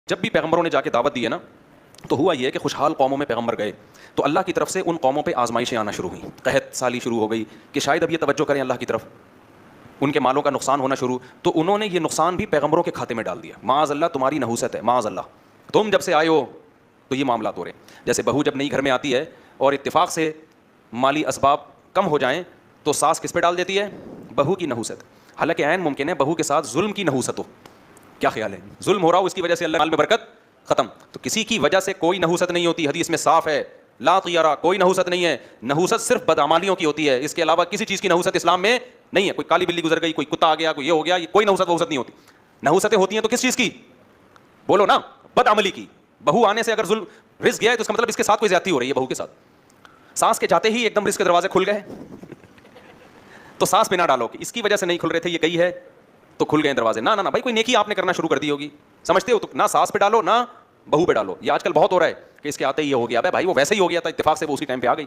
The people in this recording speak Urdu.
جب بھی پیغمبروں نے جا کے دعوت دی ہے نا تو ہوا یہ کہ خوشحال قوموں میں پیغمبر گئے تو اللہ کی طرف سے ان قوموں پہ آزمائشیں آنا شروع ہوئیں، قحط سالی شروع ہو گئی کہ شاید اب یہ توجہ کریں اللہ کی طرف، ان کے مالوں کا نقصان ہونا شروع، تو انہوں نے یہ نقصان بھی پیغمبروں کے کھاتے میں ڈال دیا۔ معاذ اللہ تمہاری نحوست ہے، معاذ اللہ تم جب سے آئے ہو تو یہ معاملات ہو رہے ہیں۔ جیسے بہو جب نئی گھر میں آتی ہے اور اتفاق سے مالی اسباب کم ہو جائیں تو ساس کس پہ ڈال دیتی ہے؟ بہو کی نحوست، حالانکہ عین ممکن ہے بہو کے ساتھ ظلم کی نحوست ہو۔ کیا خیال ہے؟ ظلم ہو رہا ہو اس کی وجہ سے اللہ مال میں برکت ختم، تو کسی کی وجہ سے کوئی نحوست نہیں ہوتی، حدیث میں صاف ہے لا طیرہ، کوئی نحوست نہیں ہے، نحوست صرف بدعمالیوں کی ہوتی ہے، اس کے علاوہ کسی چیز کی نحوست اسلام میں نہیں ہے۔ کوئی کالی بلی گزر گئی، کوئی کتا آ گیا، کوئی یہ ہو گیا، یہ کوئی نحوست نہیں ہوتی۔ نحوستیں ہوتی ہیں تو کس چیز کی؟ بولو نا، بدعملی کی۔ بہو آنے سے اگر ظلم رزق گیا ہے تو اس کا مطلب اس کے ساتھ کوئی زیادتی ہو رہی ہے بہو کے ساتھ۔ ساس کے جاتے ہی ایک دم رزق کے دروازے کھل گئے تو ساس پہ نہ ڈالو کہ اس کی وجہ سے نہیں کھل رہے تھے، یہ کہی ہے تو کھل گئے دروازے۔ نہ نہ بھائی، کوئی نیکی آپ نے کرنا شروع کر دی ہوگی، سمجھتے ہو، تو نہ ساس پہ ڈالو نہ بہو پہ ڈالو۔ یہ آج کل بہت ہو رہا ہے کہ اس کے آتے ہی یہ ہو گیا، بھائی وہ ویسے ہی ہو گیا تھا، اتفاق سے وہ اسی ٹائم پہ آ گئی۔